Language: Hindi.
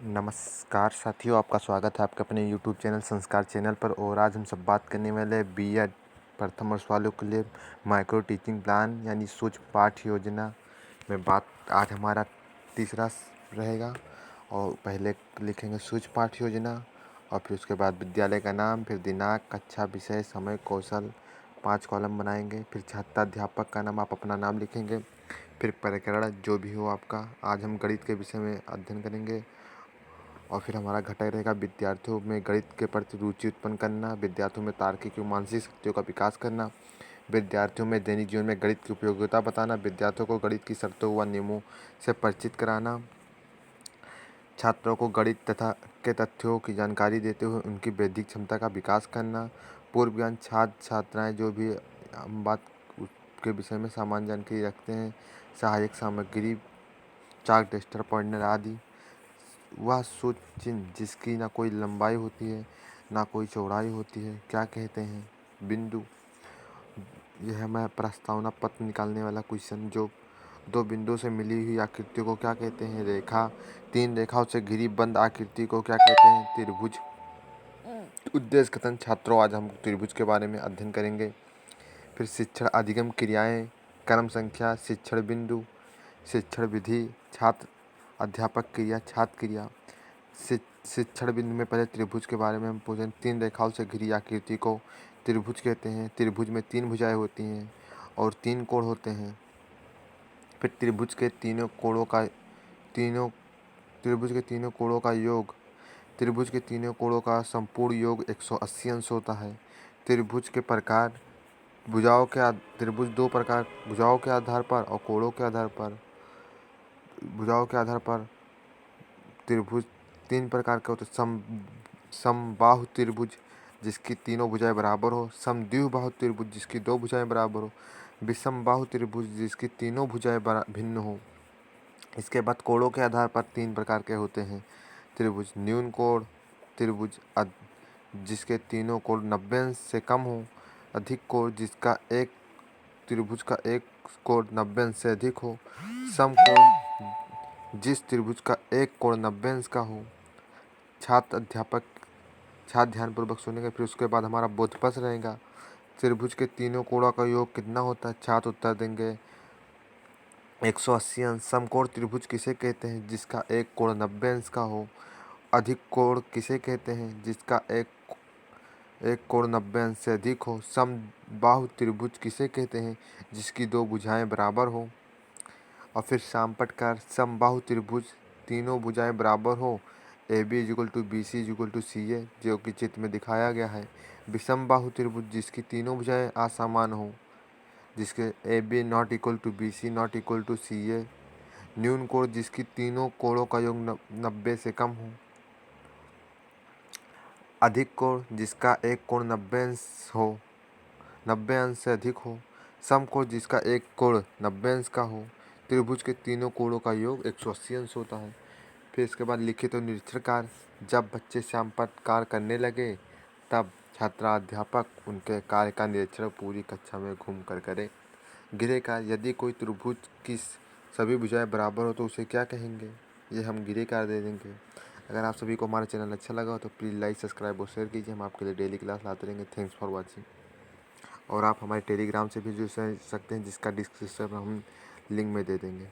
नमस्कार साथियों, आपका स्वागत है आपके अपने YouTube चैनल संस्कार चैनल पर। और आज हम सब बात करने वाले हैं बीएड प्रथम वर्ष वालों के लिए माइक्रो टीचिंग प्लान यानी सूझ पाठ योजना में बात। आज हमारा तीसरा रहेगा और पहले लिखेंगे सूझ पाठ योजना और फिर उसके बाद विद्यालय का नाम, फिर दिनांक, कक्षा, विषय, समय, कौशल, 5 कॉलम बनाएंगे। फिर छात्राध्यापक का नाम, आप अपना नाम लिखेंगे। फिर प्रकरण जो भी हो आपका। आज हम गणित के विषय में अध्ययन करेंगे और फिर हमारा घटक रहेगा विद्यार्थियों में गणित के प्रति रुचि उत्पन्न करना, विद्यार्थियों में तार्किक एवं मानसिक शक्तियों का विकास करना, विद्यार्थियों में दैनिक जीवन में गणित की उपयोगिता बताना, विद्यार्थियों को गणित की शर्तों व नियमों से परिचित कराना, छात्रों को गणित तथा के तथ्यों की जानकारी देते हुए उनकी बौद्धिक क्षमता का विकास करना, पूर्व ज्ञान छात्र छात्राएँ जो भी हम बात के विषय में सामान्य जानकारी रखते हैं, सहायक सामग्री, चाक, डस्टर, पॉइंटर आदि। वह सूच चिन्ह जिसकी ना कोई लंबाई होती है ना कोई चौड़ाई होती है क्या कहते हैं? बिंदु। यह मैं प्रस्तावना पत्र निकालने वाला क्वेश्चन। जो दो बिंदुओं से मिली हुई आकृति को क्या कहते हैं? रेखा। 3 रेखाओं से घिरी बंद आकृति को क्या कहते हैं? त्रिभुज। उद्देश्य कथन। छात्रों, आज हम त्रिभुज के बारे में अध्ययन करेंगे। फिर शिक्षण अधिगम क्रियाएं, क्रम संख्या, शिक्षण बिंदु, शिक्षण विधि, छात्र अध्यापक क्रिया, छात्र क्रिया। शिक्षण बिंदु में पहले त्रिभुज के बारे में हम पूछें। 3 रेखाओं से घिरी आकृति को त्रिभुज कहते हैं। त्रिभुज में 3 भुजाएं होती हैं और 3 कोण होते हैं। फिर त्रिभुज के तीनों कोणों का संपूर्ण योग 180 अंश होता है। त्रिभुज के प्रकार। त्रिभुज 2 प्रकार, भुजाओं के आधार पर और कोणों के आधार पर। भुजाओं के आधार पर त्रिभुज 3 प्रकार के होते हैं। समबाहु त्रिभुज जिसकी तीनों भुजाएं बराबर हो, समद्विबाहु त्रिभुज जिसकी 2 भुजाएं बराबर हो, विषमबाहु त्रिभुज जिसकी तीनों भुजाएं भिन्न हो। इसके बाद कोणों के आधार पर 3 प्रकार के होते हैं त्रिभुज। न्यून कोण त्रिभुज जिसके तीनों कोण 90 अंश से कम हो। अधिक कोण त्रिभुज का एक कोण 90 अंश से अधिक हो। समकोण जिस त्रिभुज का एक कोण 90 अंश का हो। छात्र ध्यानपूर्वक सुनेंगे। फिर उसके बाद हमारा बोधप्रश्न रहेगा। त्रिभुज के तीनों कोणों का योग कितना होता है? छात्र उत्तर देंगे 180 अंश। समकोण त्रिभुज किसे कहते हैं? जिसका एक कोण 90 अंश का हो। अधिक कोण किसे कहते हैं? जिसका एक कोण 90 अंश से अधिक हो। समबाहु त्रिभुज किसे कहते हैं? जिसकी 2 भुजाएं बराबर हो। और फिर सामपटकार। समबाहु त्रिभुज तीनों भुजाएं बराबर हो। AB = BC = CA जो कि चित्र में दिखाया गया है। विषमबाहु त्रिभुज जिसकी तीनों भुजाएं असमान हो, जिसके AB ≠ BC ≠ CA। न्यून कोण जिसकी तीनों कोणों का योग 90 से कम हो। अधिक कोण जिसका एक कोण 90 अंश से अधिक हो। समकोण जिसका एक कोण 90 अंश का हो। त्रिभुज के तीनों कोणों का योग 180 अंश होता है। फिर इसके बाद लिखित और निरीक्षण कार्य। जब बच्चे श्यामपट्ट कार्य करने लगे तब छात्राध्यापक उनके कार्य का निरीक्षण पूरी कक्षा में घूम कर करे। गृह कार्य। यदि कोई त्रिभुज की सभी भुजाएं बराबर हो तो उसे क्या कहेंगे? ये हम गृह कार्य दे देंगे। अगर आप सभी को हमारा चैनल अच्छा लगा हो तो प्लीज़ लाइक, सब्सक्राइब और शेयर कीजिए। हम आपके लिए डेली क्लास लाते रहेंगे। Thanks for watching. और आप हमारे टेलीग्राम से भी जुड़ सकते हैं जिसका डिस्क्रिप्शन हम लिंक में दे देंगे।